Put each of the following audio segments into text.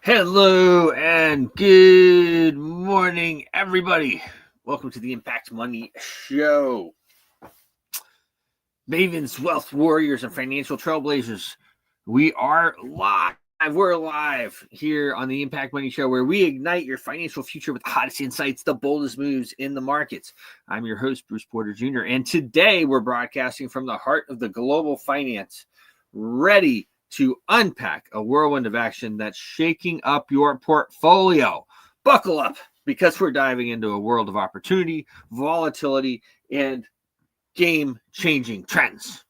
Hello and good morning, everybody. Welcome to the Impact Money Show. Mavens, wealth warriors, and financial trailblazers. We are live. We're live here on the Impact Money Show, where we ignite your financial future with the hottest insights, the boldest moves in the markets. I'm your host, Bruce Porter Jr., and today we're broadcasting from the heart of the global finance, ready to unpack a whirlwind of action that's shaking up your portfolio. Buckle up, because we're diving into a world of opportunity, volatility, and game-changing trends.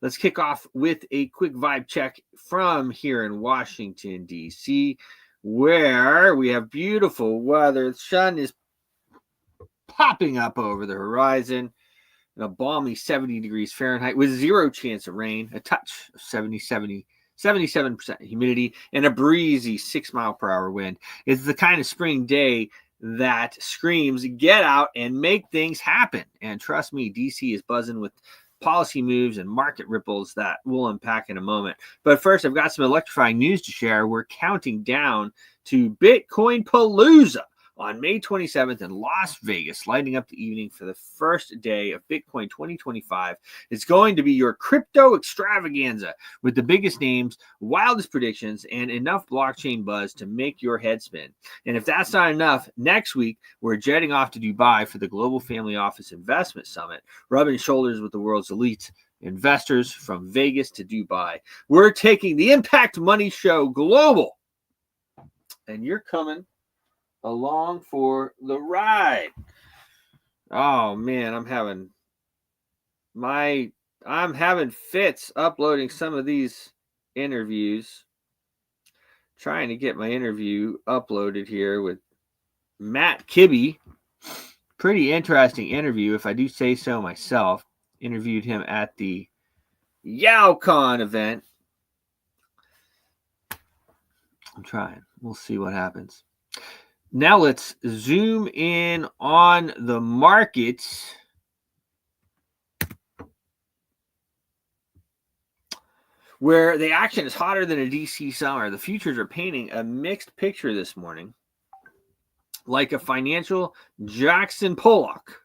Let's kick off with a quick vibe check from here in Washington, D.C., where we have beautiful weather. The sun is popping up over the horizon. A balmy 70 degrees Fahrenheit with zero chance of rain, a touch of 77% humidity, and a breezy 6-mile-per-hour wind. It's the kind of spring day that screams, get out and make things happen. And trust me, DC is buzzing with policy moves and market ripples that we'll unpack in a moment. But first, I've got some electrifying news to share. We're counting down to Bitcoin Palooza on May 27th in Las Vegas, lighting up the evening for the first day of Bitcoin 2025. It's going to be your crypto extravaganza with the biggest names, wildest predictions, and enough blockchain buzz to make your head spin. And if that's not enough, next week, we're jetting off to Dubai for the Global Family Office Investment Summit, rubbing shoulders with the world's elite investors from Vegas to Dubai. We're taking the Impact Money Show global, and you're coming along for the ride. Oh man, I'm having fits uploading some of these interviews. Trying to get my interview uploaded here with Matt Kibbe. Pretty interesting interview, if I do say so myself. Interviewed him at the YowCon event. I'm trying. We'll see what happens. Now let's zoom in on the markets. Where the action is hotter than a DC summer. The futures are painting a mixed picture this morning, like a financial Jackson Pollock.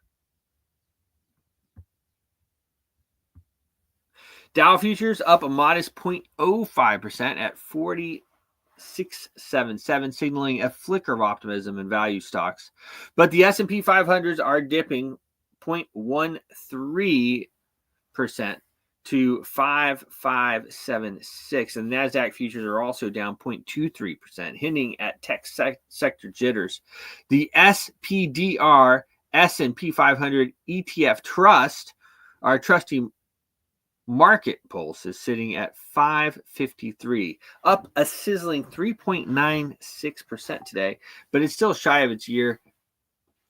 Dow futures up a modest 0.05% at 4677, signaling a flicker of optimism in value stocks. But the S&P 500s are dipping 0.13% to 5576, and NASDAQ futures are also down 0.23%, hinting at tech sector jitters. The SPDR S&P 500 ETF Trust, our trusty market pulse, is sitting at 553, up a sizzling 3.96% today, but it's still shy of its year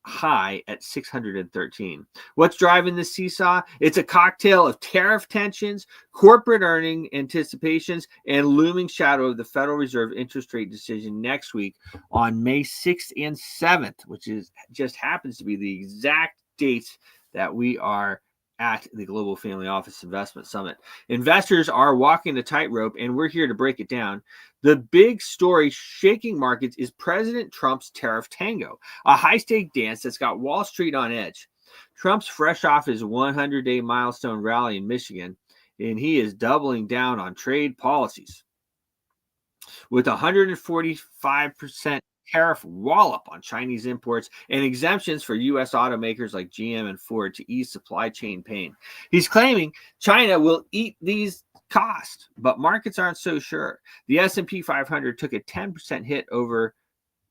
high at 613. What's driving this seesaw? It's a cocktail of tariff tensions, corporate earning anticipations, and looming shadow of the Federal Reserve interest rate decision next week on May 6th and 7th, which just happens to be the exact dates that we are at the Global Family Office Investment Summit. Investors are walking the tightrope, and we're here to break it down. The big story shaking markets is President Trump's tariff tango, a high-stake dance that's got Wall Street on edge. Trump's fresh off his 100-day milestone rally in Michigan, and he is doubling down on trade policies. With 145% tariff wallop on Chinese imports and exemptions for U.S. automakers like GM and Ford to ease supply chain pain. He's claiming China will eat these costs, but markets aren't so sure. The S&P 500 took a 10% hit over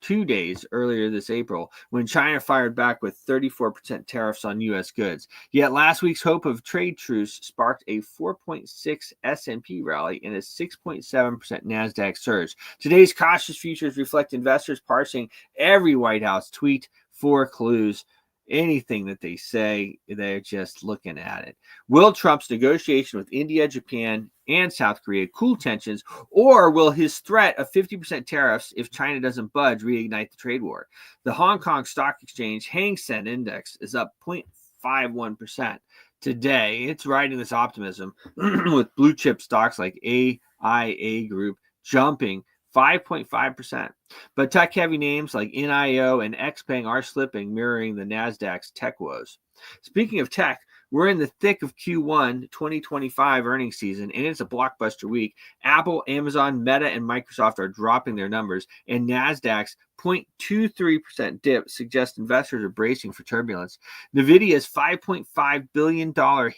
2 days earlier this April when China fired back with 34% tariffs on U.S. goods. Yet last week's hope of trade truce sparked a 4.6 S&P rally and a 6.7% NASDAQ surge. Today's cautious futures reflect investors parsing every White House tweet for clues. Anything that they say, they're just looking at it. Will Trump's negotiation with India, Japan, and South Korea cool tensions, or will his threat of 50% tariffs if China doesn't budge reignite the trade war? The Hong Kong Stock Exchange Hang Seng Index is up 0.51% today. It's riding this optimism with blue chip stocks like AIA Group jumping 5.5%. But tech-heavy names like NIO and XPeng are slipping, mirroring the Nasdaq's tech woes. Speaking of tech, we're in the thick of Q1 2025 earnings season, and it's a blockbuster week. Apple, Amazon, Meta, and Microsoft are dropping their numbers, and Nasdaq's 0.23% dip suggests investors are bracing for turbulence. NVIDIA's $5.5 billion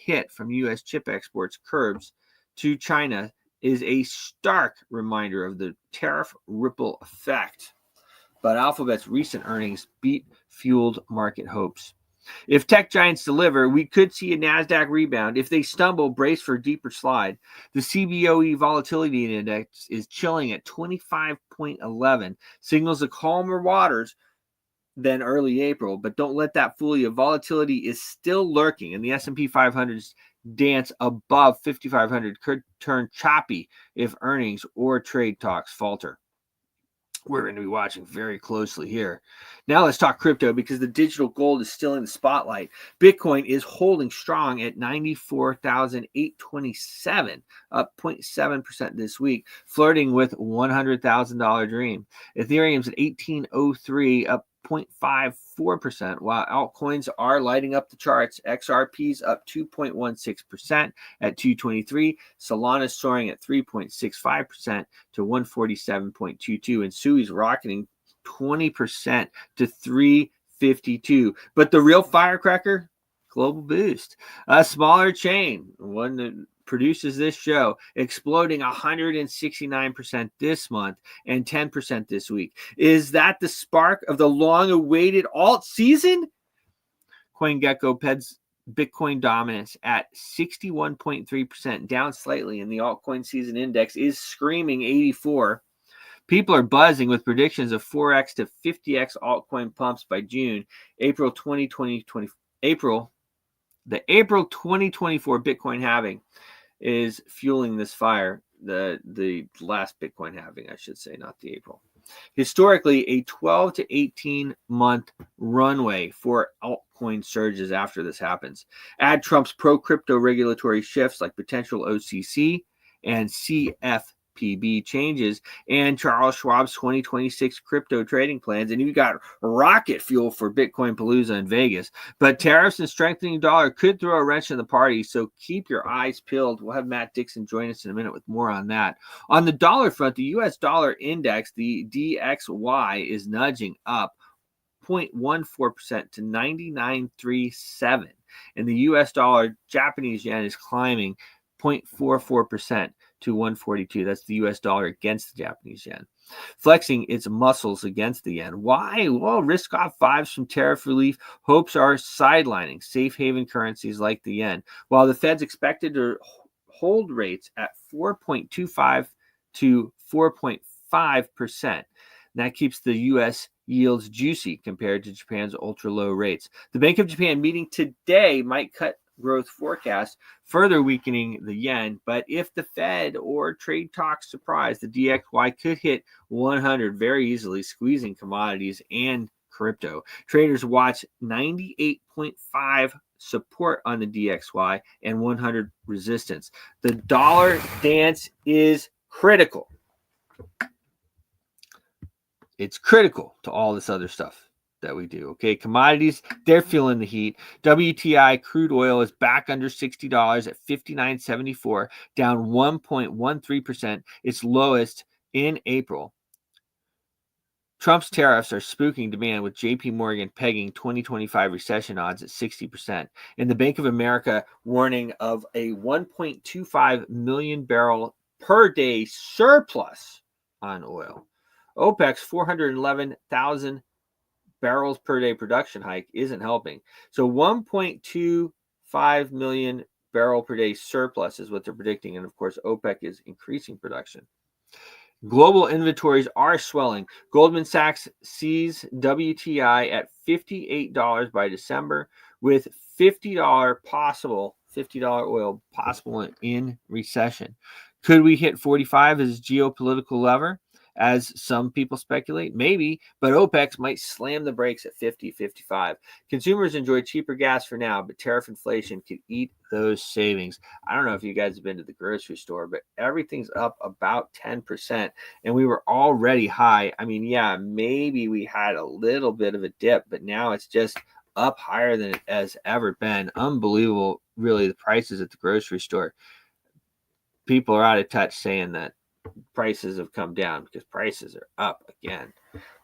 hit from U.S. chip exports curbs to China is a stark reminder of the tariff ripple effect. But Alphabet's recent earnings fueled market hopes. If tech giants deliver, we could see a NASDAQ rebound. If they stumble, brace for a deeper slide. The CBOE Volatility Index is chilling at 25.11, signals the calmer waters than early April, but don't let that fool you. Volatility is still lurking, and the S&P 500's dance above 5,500 could turn choppy if earnings or trade talks falter. We're going to be watching very closely here. Now let's talk crypto, because the digital gold is still in the spotlight. Bitcoin is holding strong at 94,827, up 0.7% this week, flirting with $100,000 dream. Ethereum's at 1803, up 0.54%, while altcoins are lighting up the charts. XRP's up 2.16% at 223. Solana's soaring at 3.65% to 147.22, and Sui's rocketing 20% to 352. But the real firecracker, Global Boost, a smaller chain, one that produces this show, exploding 169% this month and 10% this week. Is that the spark of the long-awaited alt season? CoinGecko peds Bitcoin dominance at 61.3%, down slightly, and the altcoin season index is screaming 84. People are buzzing with predictions of 4x to 50x altcoin pumps by June. The April 2024 Bitcoin halving is fueling this fire. The last Bitcoin halving, I should say, not the April. Historically, a 12 to 18 month runway for altcoin surges after this happens. Add Trump's pro-crypto regulatory shifts like potential OCC and CFPB changes, and Charles Schwab's 2026 crypto trading plans, and you've got rocket fuel for Bitcoin Palooza in Vegas. But tariffs and strengthening dollar could throw a wrench in the party, so keep your eyes peeled. We'll have Matt Dixon join us in a minute with more on that. On the dollar front, the U.S. dollar index, the DXY, is nudging up 0.14% to 99.37, and the U.S. dollar Japanese yen is climbing 0.44% to 142. That's the U.S. dollar against the Japanese yen, flexing its muscles against the yen. Why? Well, risk-off vibes from tariff relief hopes are sidelining safe haven currencies like the yen, while the Fed's expected to hold rates at 4.25 to 4.5%. That keeps the U.S. yields juicy compared to Japan's ultra-low rates. The Bank of Japan meeting today might cut growth forecast, further weakening the yen. But if the Fed or trade talks surprise, the DXY could hit 100 very easily, squeezing commodities and crypto. Traders watch 98.5 support on the DXY and 100 resistance. The dollar dance is critical. It's critical to all this other stuff that we do. Okay, commodities, they're feeling the heat. WTI crude oil is back under $60 at $59.74, down 1.13%, its lowest in April. Trump's tariffs are spooking demand, with JP Morgan pegging 2025 recession odds at 60%, and the Bank of America warning of a 1.25 million barrel per day surplus on oil. OPEC's 411,000 barrels per day production hike isn't helping. So 1.25 million barrel per day surplus is what they're predicting. And of course, OPEC is increasing production. Global inventories are swelling. Goldman Sachs sees WTI at $58 by December, with $50 oil possible in recession. Could we hit 45 as geopolitical lever? as some people speculate? Maybe, but OPEC might slam the brakes at 50, 55. Consumers enjoy cheaper gas for now, but tariff inflation could eat those savings. I don't know if you guys have been to the grocery store, but everything's up about 10%, and we were already high. I mean, yeah, maybe we had a little bit of a dip, but now it's just up higher than it has ever been. Unbelievable, really, the prices at the grocery store. People are out of touch saying that prices have come down because prices are up again.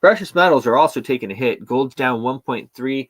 Precious metals are also taking a hit. Gold's down 1.3%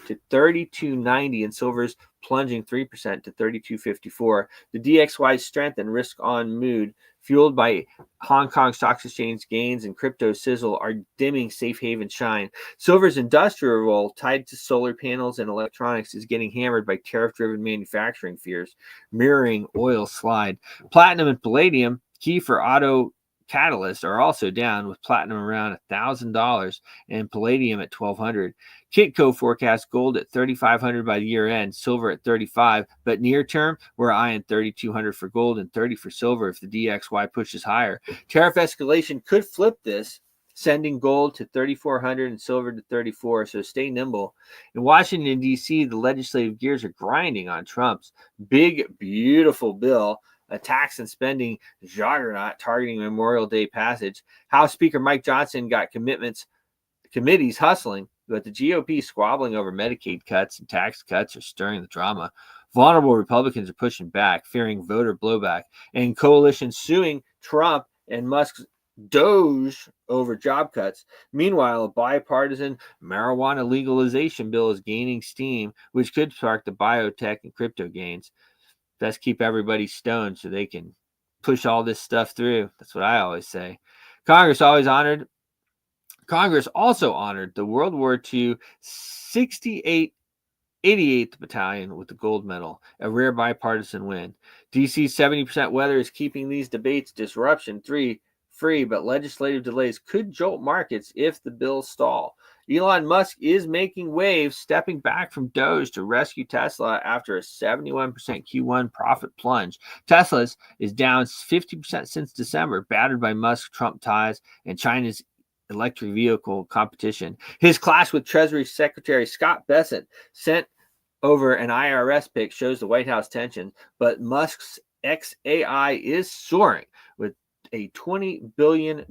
to 32.90, and silver's plunging 3% to 32.54. The DXY strength and risk on mood, fueled by Hong Kong Stock Exchange gains and crypto sizzle, are dimming safe haven shine. Silver's industrial role, tied to solar panels and electronics, is getting hammered by tariff-driven manufacturing fears, mirroring oil slide. Platinum and palladium, key for auto catalysts, are also down, with platinum around $1,000 and palladium at $1,200. Kitco forecasts gold at $3,500 by the year end, silver at $35, but near term we're eyeing $3,200 for gold and $30 for silver if the DXY pushes higher. Tariff escalation could flip this, sending gold to $3,400 and silver to $34. So stay nimble. In Washington, D.C., the legislative gears are grinding on Trump's big, beautiful bill, a tax and spending juggernaut targeting Memorial Day passage. House Speaker Mike Johnson got committees hustling, but the GOP squabbling over Medicaid cuts and tax cuts are stirring the drama. Vulnerable Republicans are pushing back, fearing voter blowback, and coalitions suing Trump and Musk's Doge over job cuts. Meanwhile, a bipartisan marijuana legalization bill is gaining steam, which could spark the biotech and crypto gains. Best keep everybody stoned so they can push all this stuff through. That's what I always say. Congress also honored the World War II 88th Battalion with the gold medal, a rare bipartisan win. DC's 70% weather is keeping these debates disruption-free, but legislative delays could jolt markets if the bills stall. Elon Musk is making waves, stepping back from Doge to rescue Tesla after a 71% Q1 profit plunge. Tesla's is down 50% since December, battered by Musk-Trump ties and China's electric vehicle competition. His clash with Treasury Secretary Scott Bessent sent over an IRS pick shows the White House tension, but Musk's XAI is soaring, with a $20 billion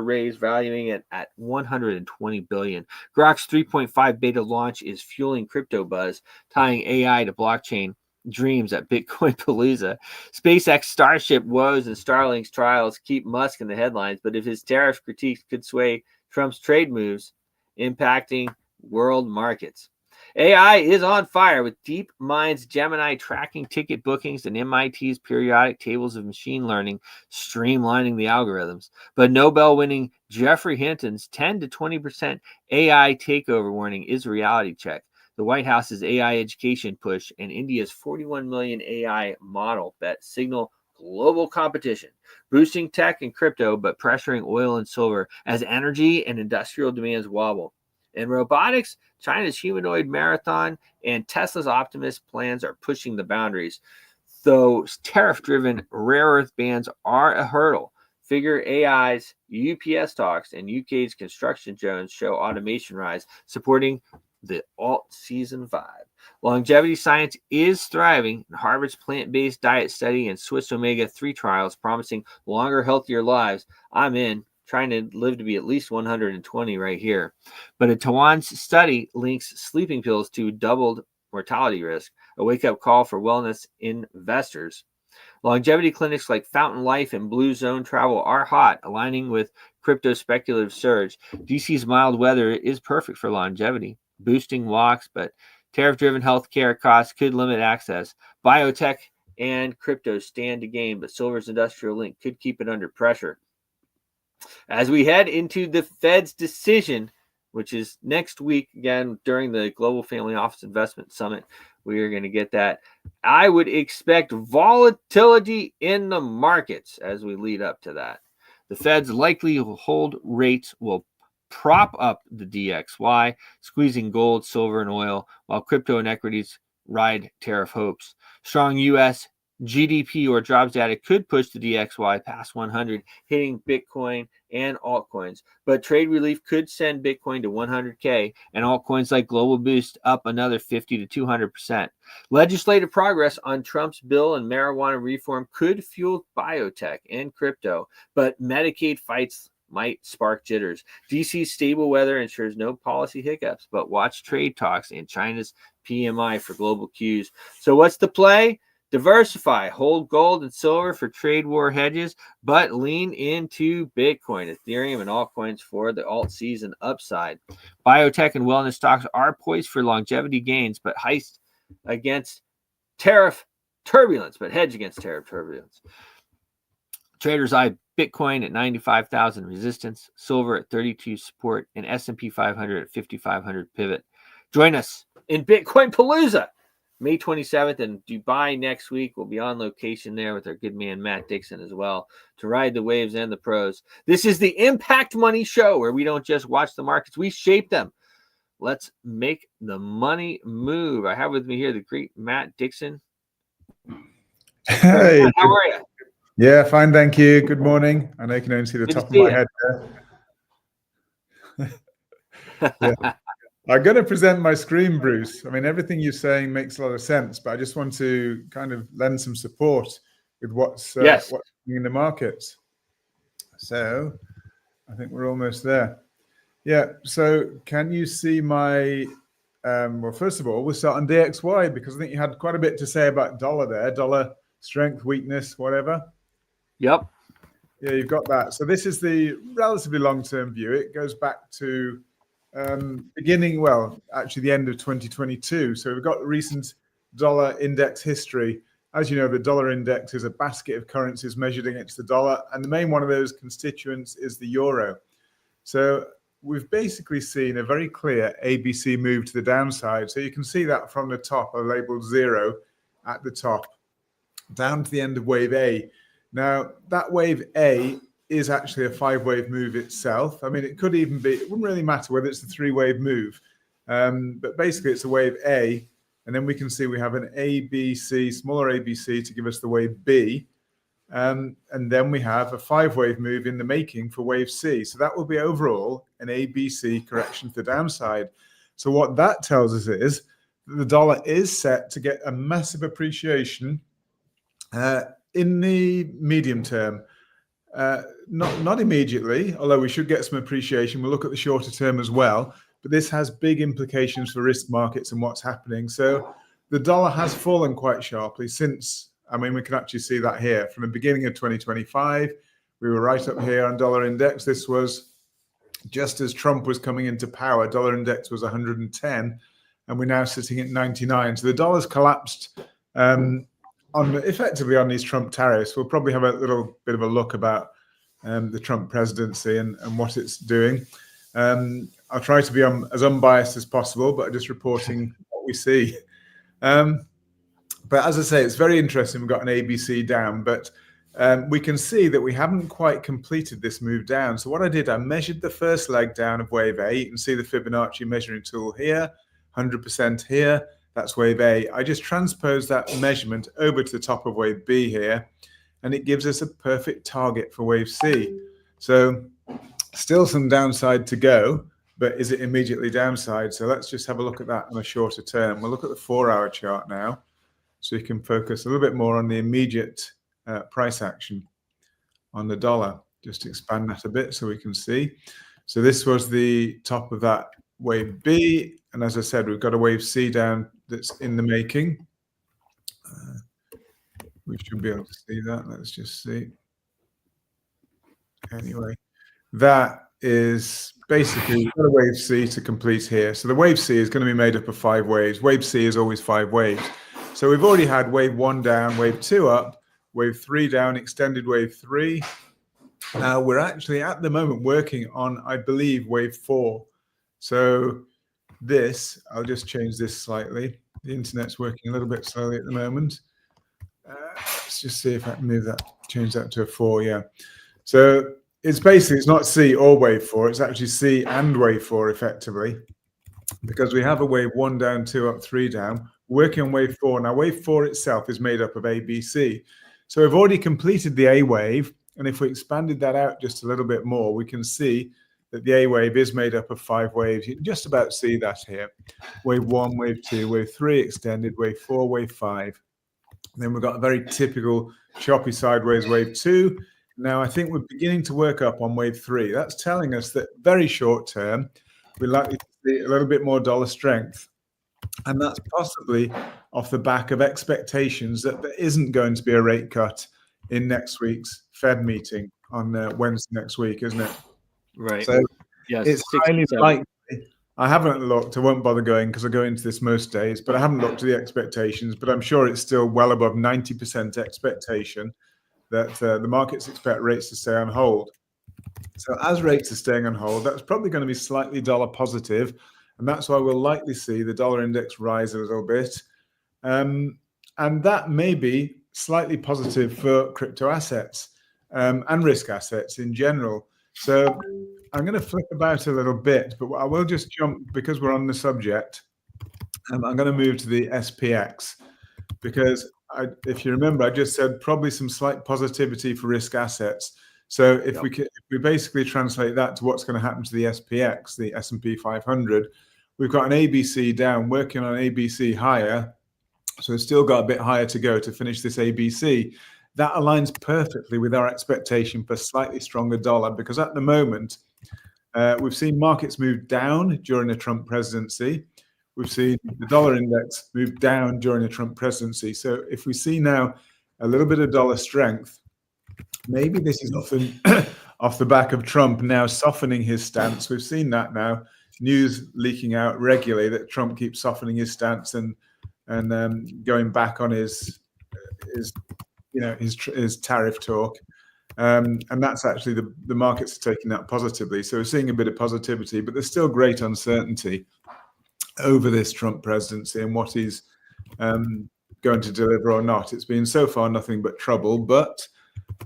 raise, valuing it at $120 billion. Grok's 3.5 beta launch is fueling crypto buzz, tying AI to blockchain dreams at Bitcoin Palooza. SpaceX Starship woes and Starlink's trials keep Musk in the headlines, but if his tariff critiques could sway Trump's trade moves, impacting world markets. AI is on fire, with DeepMind's Gemini tracking ticket bookings and MIT's periodic tables of machine learning streamlining the algorithms. But Nobel-winning Geoffrey Hinton's 10 to 20% AI takeover warning is a reality check. The White House's AI education push and India's 41 million AI model bet signal global competition, boosting tech and crypto, but pressuring oil and silver as energy and industrial demands wobble. In robotics, China's humanoid marathon and Tesla's Optimus plans are pushing the boundaries. Though tariff-driven rare earth bans are a hurdle, Figure AI's UPS talks and UK's construction drones show automation rise, supporting the alt-season vibe. Longevity science is thriving, and Harvard's plant-based diet study and Swiss omega-3 trials promising longer, healthier lives. I'm in. Trying to live to be at least 120 right here. But a Taiwan study links sleeping pills to doubled mortality risk, a wake-up call for wellness investors. Longevity clinics like Fountain Life and Blue Zone Travel are hot, aligning with crypto speculative surge. DC's mild weather is perfect for longevity, boosting walks, but tariff-driven healthcare costs could limit access. Biotech and crypto stand to gain, but silver's industrial link could keep it under pressure. As we head into the Fed's decision, which is next week, again, during the Global Family Office Investment Summit, we are going to get that. I would expect volatility in the markets as we lead up to that. The Fed's likely hold rates will prop up the DXY, squeezing gold, silver, and oil, while crypto and equities ride tariff hopes. Strong U.S. GDP or jobs data could push the DXY past 100, hitting Bitcoin and altcoins. But trade relief could send Bitcoin to 100K and altcoins like Global Boost up another 50 to 200%. Legislative progress on Trump's bill and marijuana reform could fuel biotech and crypto, but Medicaid fights might spark jitters. DC's stable weather ensures no policy hiccups, but watch trade talks and China's PMI for global cues. So what's the play? Diversify, hold gold and silver for trade war hedges, but lean into Bitcoin, Ethereum, and altcoins for the alt season upside. Biotech and wellness stocks are poised for longevity gains, but heist against tariff turbulence, Traders eye Bitcoin at 95,000 resistance, silver at 32 support, and S&P 500 at 5,500 pivot. Join us in Bitcoin Palooza, May 27th in Dubai next week. We'll be on location there with our good man Matt Dixon as well to ride the waves and the pros. This is the Impact Money Show, where we don't just watch the markets, we shape them. Let's make the money move. I have with me here the great Matt Dixon. Hey, Matt, how are you? Yeah, fine, thank you. Good morning. I know you can only see the top of my head there. Yeah. I'm going to present my screen, Bruce. I mean, everything you're saying makes a lot of sense, but I just want to kind of lend some support with what's happening in the markets. So I think we're almost there. Yeah, so can you see my, well, first of all, we'll start on DXY because I think you had quite a bit to say about dollar there, dollar strength, weakness, whatever. Yep. Yeah, you've got that. So this is the relatively long-term view. It goes back to beginning, well, actually the end of 2022. So we've got recent dollar index history. As you know, the dollar index is a basket of currencies measured against the dollar, and the main one of those constituents is the euro. So we've basically seen a very clear ABC move to the downside. So you can see that from the top, labeled 0 at the top, down to the end of wave A. Now, that wave A is actually a 5-wave move itself. I mean, it could even be, it wouldn't really matter whether it's a 3-wave move, but basically it's a wave A, and then we can see we have an ABC, smaller ABC to give us the wave B, and then we have a 5-wave move in the making for wave C. So that will be overall an ABC correction to the downside. So what that tells us is that the dollar is set to get a massive appreciation in the medium term. Not immediately, although we should get some appreciation. We'll look at the shorter term as well, but this has big implications for risk markets and what's happening. So the dollar has fallen quite sharply since, I mean, we can actually see that here. From the beginning of 2025, we were right up here on dollar index. This was just as Trump was coming into power. Dollar index was 110, and we're now sitting at 99. So the dollar's collapsed effectively on these Trump tariffs. We'll probably have a little bit of a look about the Trump presidency and what it's doing. I'll try to be as unbiased as possible, but just reporting what we see. But as I say, it's very interesting. We've got an ABC down, but we can see that we haven't quite completed this move down. So what I did, I measured the first leg down of wave A. You can see the Fibonacci measuring tool here, 100% here. That's wave A. I just transposed that measurement over to the top of wave B here, and it gives us a perfect target for wave C. So still some downside to go, but is it immediately downside? So let's just have a look at that on a shorter term. We'll look at the 4-hour chart now, so you can focus a little bit more on the immediate price action on the dollar. Just expand that a bit so we can see. So this was the top of that wave B. And as I said, we've got a wave C down that's in the making. We should be able to see that. Let's just see. Anyway, that is basically a wave C to complete here. So the wave C is going to be made up of 5 waves. Wave C is always 5 waves. So we've already had wave 1 down, wave 2 up, wave 3 down, extended wave 3. Now we're actually at the moment working on, I believe, wave 4. So this, I'll just change this slightly. The internet's working a little bit slowly at the moment. Let's just see if I can move that, change that to a 4, yeah. So it's basically, it's not C or wave 4, it's actually C and wave 4 effectively, because we have a wave 1 down, 2 up, 3 down, working on wave 4. Now, wave 4 itself is made up of A, B, C. So we've already completed the A wave. And if we expanded that out just a little bit more, we can see that the A wave is made up of 5 waves. You can just about see that here. Wave 1, wave 2, wave 3 extended, wave 4, wave 5. And then we've got a very typical choppy sideways wave 2. Now, I think we're beginning to work up on wave 3. That's telling us that very short term, we're likely to see a little bit more dollar strength. And that's possibly off the back of expectations that there isn't going to be a rate cut in next week's Fed meeting on Wednesday next week, isn't it? Right. So yes, it's highly likely. I haven't looked. I won't bother going because I go into this most days, but I haven't looked at the expectations. But I'm sure it's still well above 90% expectation that the markets expect rates to stay on hold. So as rates are staying on hold, that's probably going to be slightly dollar positive, and that's why we'll likely see the dollar index rise a little bit. And that may be slightly positive for crypto assets and risk assets in general. So I'm going to flip about a little bit, but I will just jump, because we're on the subject, I'm going to move to the SPX, because if you remember, I just said probably some slight positivity for risk assets. So if we basically translate that to what's going to happen to the SPX, the S&P 500, we've got an ABC down, working on ABC higher. So it's still got a bit higher to go to finish this ABC. That aligns perfectly with our expectation for slightly stronger dollar, because at the moment, we've seen markets move down during the Trump presidency. We've seen the dollar index move down during the Trump presidency. So if we see now a little bit of dollar strength, maybe this is often off the back of Trump now softening his stance. We've seen that now, news leaking out regularly that Trump keeps softening his stance and going back on his tariff talk. And that's actually the markets are taking that positively. So we're seeing a bit of positivity, but there's still great uncertainty over this Trump presidency and what he's going to deliver or not. It's been so far nothing but trouble, but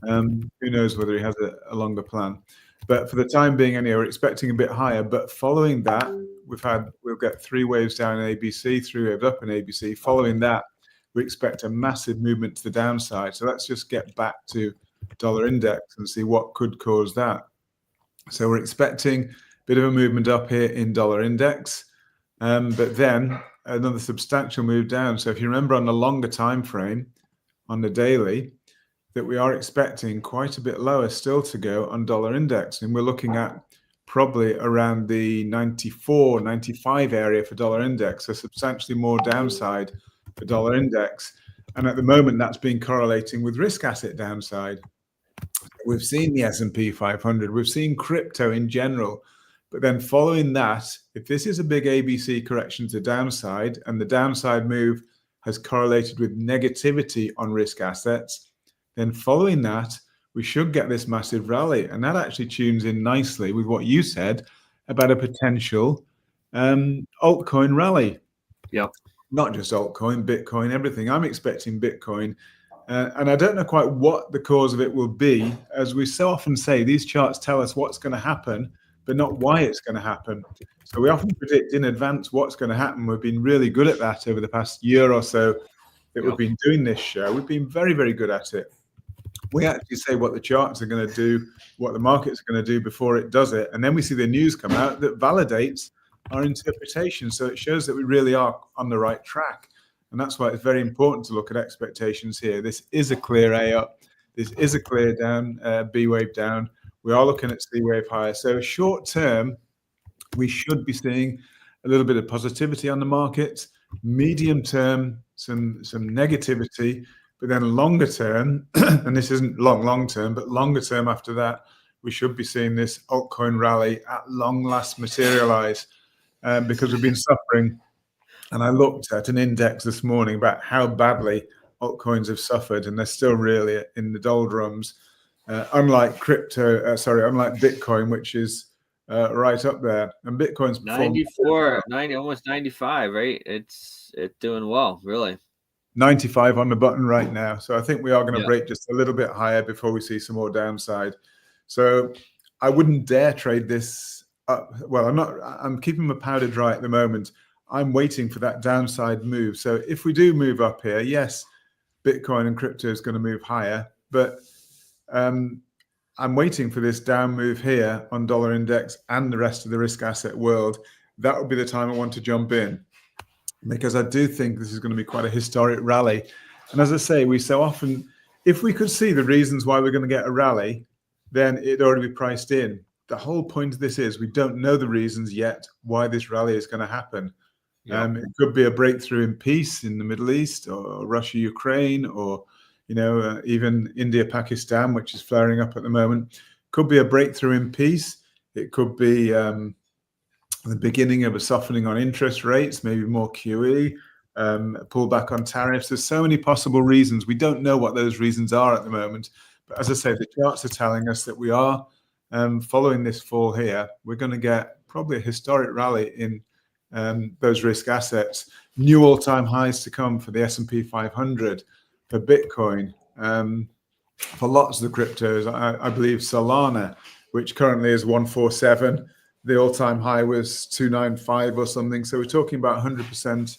who knows whether he has a longer plan. But for the time being, anyway, we're expecting a bit higher. But following that, we'll get 3 waves down in ABC, 3 waves up in ABC. Following that, we expect a massive movement to the downside. So let's just get back to dollar index and see what could cause that. So we're expecting a bit of a movement up here in dollar index, but then another substantial move down. So if you remember on the longer time frame, on the daily, that we are expecting quite a bit lower still to go on dollar index. And we're looking at probably around the 94, 95 area for dollar index, so substantially more downside for dollar index. And at the moment, that's been correlating with risk asset downside. We've seen the S&P 500, we've seen crypto in general, but then following that, if this is a big ABC correction to downside, and the downside move has correlated with negativity on risk assets, then following that, we should get this massive rally. And that actually tunes in nicely with what you said about a potential altcoin rally. Yep. Not just altcoin, Bitcoin, everything. I'm expecting Bitcoin. And I don't know quite what the cause of it will be. As we so often say, these charts tell us what's going to happen, but not why it's going to happen. So we often predict in advance what's going to happen. We've been really good at that over the past year or so that we've been doing this show. We've been very, very good at it. We actually say what the charts are going to do, what the market's going to do before it does it. And then we see the news come out that validates our interpretation. So it shows that we really are on the right track. And that's why it's very important to look at expectations here. This is a clear A up. This is a clear down, B wave down. We are looking at C wave higher. So short term, we should be seeing a little bit of positivity on the markets. Medium term, some negativity. But then longer term, and this isn't long term, but longer term after that, we should be seeing this altcoin rally at long last materialize, because we've been suffering. And I looked at an index this morning about how badly altcoins have suffered, and they're still really in the doldrums. Unlike unlike Bitcoin, which is right up there, and Bitcoin's 94, almost 95, right? It's doing well, really. 95 on the button right now. So I think we are going to break just a little bit higher before we see some more downside. So I wouldn't dare trade this up. Well, I'm keeping my powder dry at the moment. I'm waiting for that downside move. So if we do move up here, yes, Bitcoin and crypto is going to move higher, but I'm waiting for this down move here on dollar index and the rest of the risk asset world. That would be the time I want to jump in, because I do think this is going to be quite a historic rally. And as I say, we so often, if we could see the reasons why we're going to get a rally, then it'd already be priced in. The whole point of this is we don't know the reasons yet why this rally is going to happen. It could be a breakthrough in peace in the Middle East, or Russia, Ukraine, or even India, Pakistan, which is flaring up at the moment. Could be a breakthrough in peace. It could be the beginning of a softening on interest rates, maybe more QE, a pullback on tariffs. There's so many possible reasons. We don't know what those reasons are at the moment. But as I say, the charts are telling us that we are following this fall here. We're going to get probably a historic rally in those risk assets. New all-time highs to come for the S&P 500, for Bitcoin, for lots of the cryptos. I believe Solana, which currently is 147, the all-time high was 295 or something. So we're talking about 100%,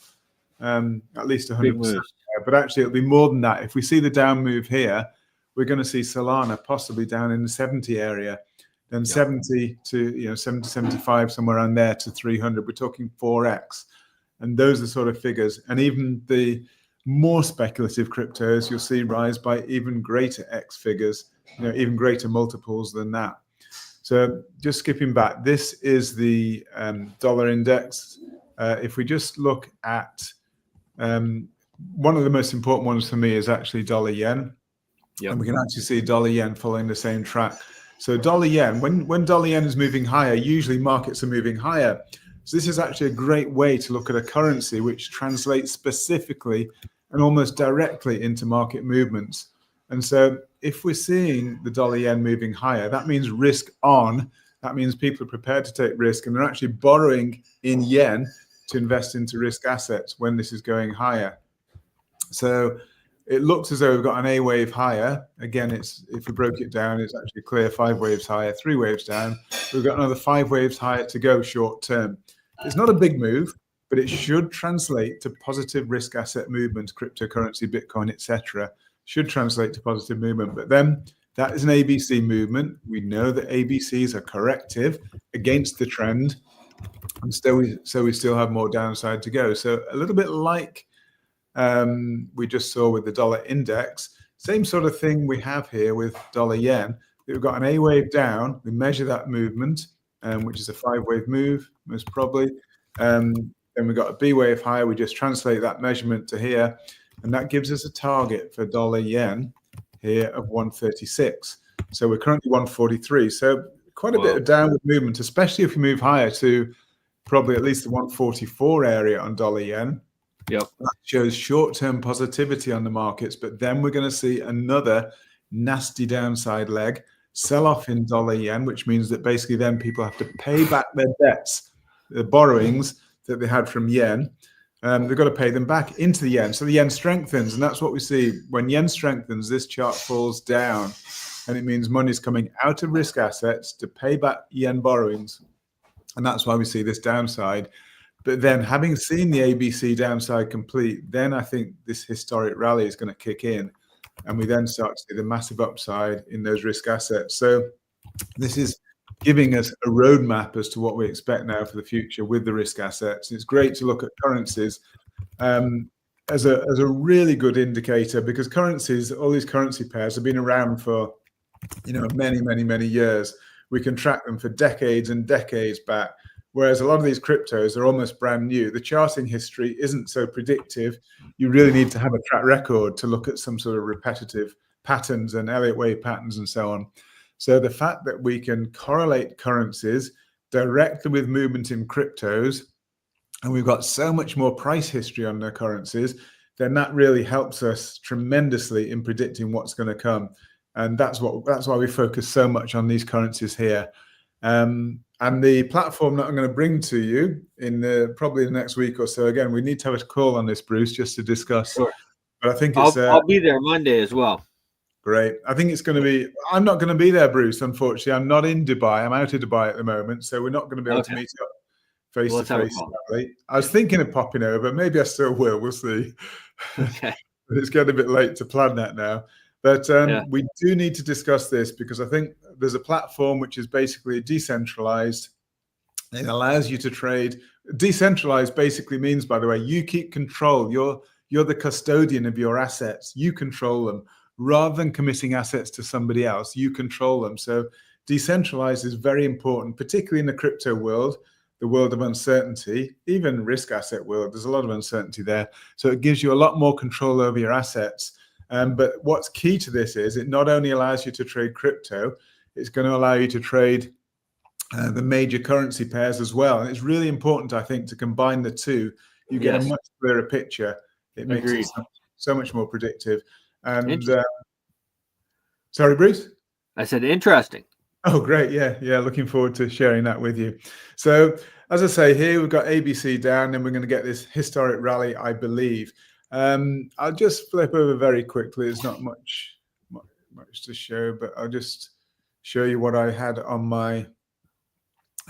at least 100%. But actually, it'll be more than that. If we see the down move here, we're going to see Solana possibly down in the 70 area, then 70 to 70, 75, somewhere around there to 300. We're talking 4x, and those are sort of figures. And even the more speculative cryptos, you'll see rise by even greater X figures, even greater multiples than that. So just skipping back, this is the dollar index. If we just look at one of the most important ones for me is actually dollar yen. And we can actually see dollar yen following the same track. So dollar yen, when dollar yen is moving higher, usually markets are moving higher. So this is actually a great way to look at a currency which translates specifically and almost directly into market movements. And so if we're seeing the dollar yen moving higher, that means risk on. That means people are prepared to take risk, and they're actually borrowing in yen to invest into risk assets when this is going higher. So it looks as though we've got an A wave higher. Again, if we broke it down, it's actually clear 5 waves higher, 3 waves down. We've got another 5 waves higher to go short term. It's not a big move, but it should translate to positive risk asset movement, cryptocurrency, Bitcoin, etc. Should translate to positive movement. But then that is an ABC movement. We know that ABCs are corrective against the trend, and so we still have more downside to go. So a little bit like we just saw with the dollar index, same sort of thing we have here with dollar yen. We've got an A wave down. We measure that movement, which is a 5 wave move, most probably. Then we've got a B wave higher. We just translate that measurement to here, and that gives us a target for dollar yen here of 136. So we're currently 143. So quite a bit of downward movement, especially if we move higher to probably at least the 144 area on dollar yen. That shows short-term positivity on the markets, but then we're going to see another nasty downside leg, sell-off in dollar yen, which means that basically then people have to pay back their debts, the borrowings that they had from yen. They've got to pay them back into the yen. So the yen strengthens, and that's what we see. When yen strengthens, this chart falls down, and it means money's coming out of risk assets to pay back yen borrowings, and that's why we see this downside. But then having seen the ABC downside complete, then I think this historic rally is going to kick in, and we then start to see the massive upside in those risk assets. So this is giving us a roadmap as to what we expect now for the future with the risk assets. It's great to look at currencies as a really good indicator, because currencies, all these currency pairs have been around for many years. We can track them for decades and decades back. Whereas a lot of these cryptos are almost brand new. The charting history isn't so predictive. You really need to have a track record to look at some sort of repetitive patterns and Elliott wave patterns and so on. So the fact that we can correlate currencies directly with movement in cryptos, and we've got so much more price history on the currencies, then that really helps us tremendously in predicting what's going to come. And that's why we focus so much on these currencies here. And the platform that I'm going to bring to you in probably the next week or so, again, we need to have a call on this, Bruce, just to discuss. Sure. But I think I'll be there Monday as well. Great. I think it's going to be, I'm not going to be there, Bruce, unfortunately. I'm not in Dubai. I'm out of Dubai at the moment, so we're not going to be able to meet up Let's have a face-to-face call. rally. I was thinking of popping over. Maybe I still will. We'll see. Okay. It's getting a bit late to plan that now. But we do need to discuss this because I think there's a platform which is basically decentralized. It allows you to trade. Decentralized basically means, by the way, you keep control. You're the custodian of your assets. You control them. Rather than committing assets to somebody else, you control them. So decentralized is very important, particularly in the crypto world, the world of uncertainty, even risk asset world. There's a lot of uncertainty there. So it gives you a lot more control over your assets. But what's key to this is it not only allows you to trade crypto, it's going to allow you to trade the major currency pairs as well. And it's really important, I think, to combine the two. You get a much clearer picture. It makes it so much more predictive. And sorry, Bruce? I said interesting. Oh, great. Yeah. Looking forward to sharing that with you. So as I say here, we've got ABC down and we're going to get this historic rally, I believe. I'll just flip over very quickly. There's not much to show, but I'll just show you what I had on my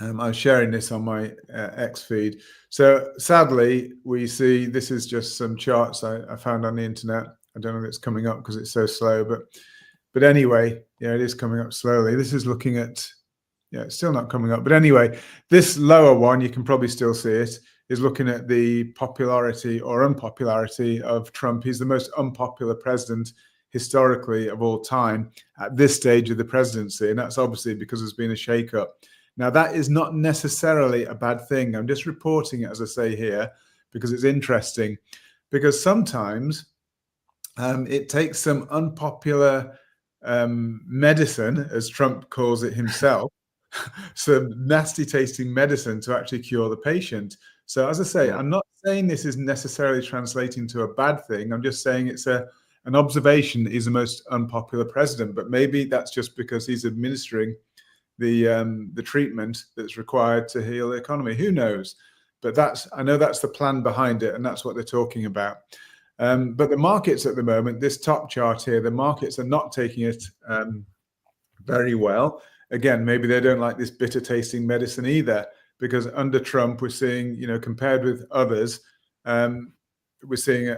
I was sharing this on my X feed. So sadly, we see this is just some charts I found on the internet. I don't know if it's coming up because it's so slow, but anyway, yeah, it is coming up slowly. This is looking at, it's still not coming up. But anyway, this lower one, you can probably still see it, is looking at the popularity or unpopularity of Trump. He's the most unpopular president historically of all time at this stage of the presidency. And that's obviously because there's been a shakeup. Now, that is not necessarily a bad thing. I'm just reporting it, as I say here, because it's interesting. Because sometimes it takes some unpopular medicine, as Trump calls it himself, some nasty tasting medicine to actually cure the patient. So as I say, I'm not saying this is necessarily translating to a bad thing. I'm just saying it's an observation that he's the most unpopular president, but maybe that's just because he's administering the treatment that's required to heal the economy. Who knows? But I know that's the plan behind it, and that's what they're talking about. But the markets at the moment, this top chart here, the markets are not taking it very well. Again, maybe they don't like this bitter tasting medicine either, because under Trump, we're seeing, compared with others, we're seeing,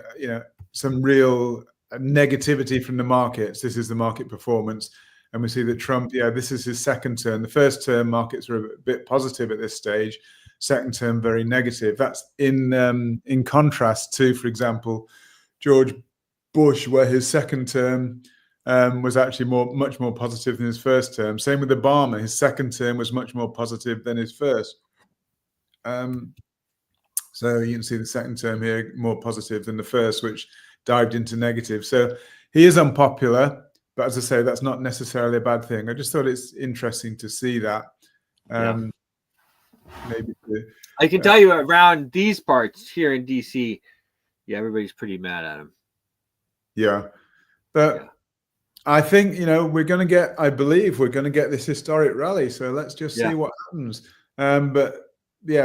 some real negativity from the markets. This is the market performance. And we see that Trump, this is his second term. The first term markets were a bit positive at this stage. Second term, very negative. That's in contrast to, for example, George Bush, where his second term was actually much more positive than his first term. Same with Obama. His second term was much more positive than his first. So you can see the second term here more positive than the first, which dived into negative. So he is unpopular. But as I say, that's not necessarily a bad thing. I just thought it's interesting to see that. Maybe I can tell you around these parts here in DC, everybody's pretty mad at him. Yeah. But I think, we're going to get, I believe we're going to get this historic rally. So let's just see what happens. But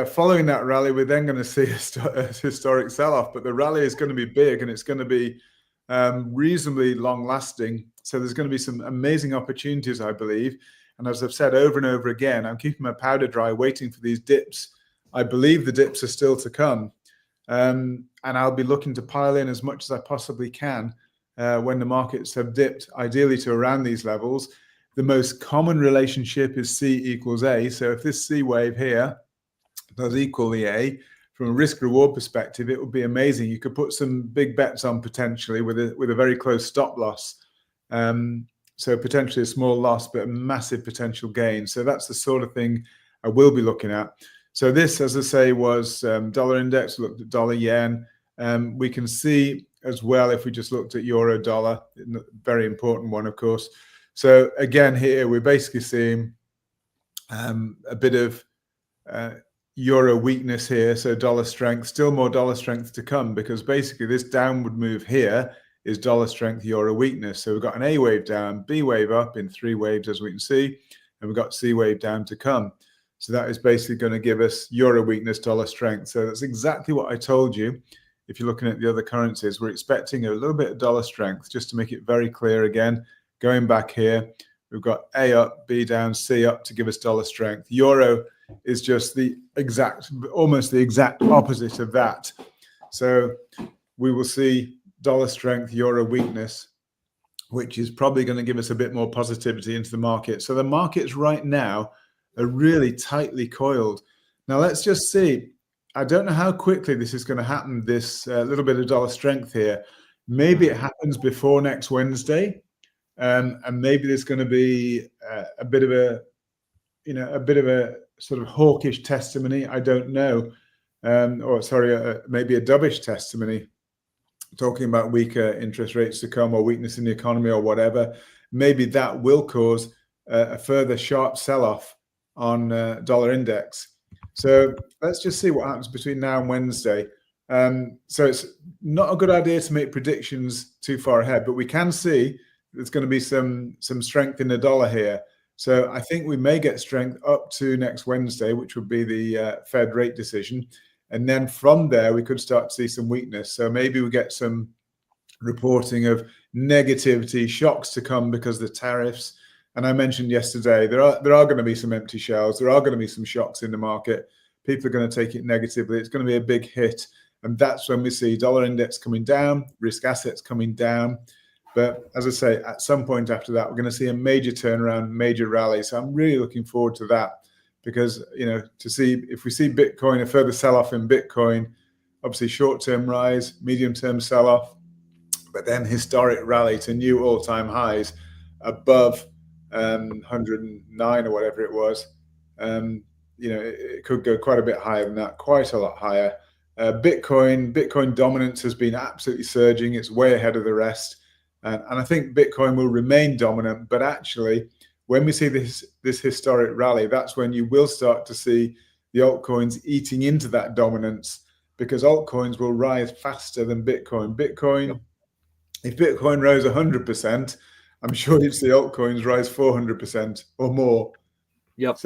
following that rally, we're then going to see a historic sell-off. But the rally is going to be big and it's going to be reasonably long-lasting. So there's going to be some amazing opportunities, I believe. And as I've said over and over again, I'm keeping my powder dry, waiting for these dips. I believe the dips are still to come. And I'll be looking to pile in as much as I possibly can when the markets have dipped, ideally to around these levels. The most common relationship is C equals A. So if this C wave here does equal the A, from a risk-reward perspective, it would be amazing. You could put some big bets on potentially with a very close stop loss. So potentially a small loss, but a massive potential gain. So that's the sort of thing I will be looking at. So this, as I say, was dollar index, looked at dollar yen. We can see as well, if we just looked at euro dollar, very important one, of course. So again, here we're basically seeing a bit of euro weakness here. So dollar strength, still more dollar strength to come, because basically this downward move here is dollar strength, euro weakness. So we've got an A wave down, B wave up in 3 waves, as we can see, and we've got C wave down to come. So that is basically going to give us euro weakness, dollar strength. So that's exactly what I told you. If you're looking at the other currencies, we're expecting a little bit of dollar strength, just to make it very clear again. Going back here, we've got A up, B down, C up to give us dollar strength. Euro is just almost the exact opposite of that. So we will see dollar strength, euro weakness, which is probably going to give us a bit more positivity into the market. So the markets right now are really tightly coiled. Now let's just see. I don't know how quickly this is going to happen, this little bit of dollar strength here. Maybe it happens before next Wednesday, and maybe there's going to be a bit of a sort of hawkish testimony. I don't know, maybe a dovish testimony, talking about weaker interest rates to come or weakness in the economy or whatever. Maybe that will cause a further sharp sell-off on dollar index. So let's just see what happens between now and Wednesday. So it's not a good idea to make predictions too far ahead, but we can see there's going to be some strength in the dollar here. So I think we may get strength up to next Wednesday, which would be the Fed rate decision. And then from there, we could start to see some weakness. So maybe we get some reporting of negativity, shocks to come because of the tariffs. And I mentioned yesterday, there are going to be some empty shells. There are going to be some shocks in the market. People are going to take it negatively. It's going to be a big hit. And that's when we see dollar index coming down, risk assets coming down. But as I say, at some point after that, we're going to see a major turnaround, major rally. So I'm really looking forward to that. Because, to see if we see Bitcoin, a further sell-off in Bitcoin, obviously short-term rise, medium-term sell-off, but then historic rally to new all-time highs above 109 or whatever it was. It could go quite a bit higher than that, quite a lot higher. Bitcoin dominance has been absolutely surging. It's way ahead of the rest. And I think Bitcoin will remain dominant, but actually, when we see this historic rally, that's when you will start to see the altcoins eating into that dominance, because altcoins will rise faster than Bitcoin. If Bitcoin rose 100%, I'm sure you'd see altcoins rise 400% or more. Yep.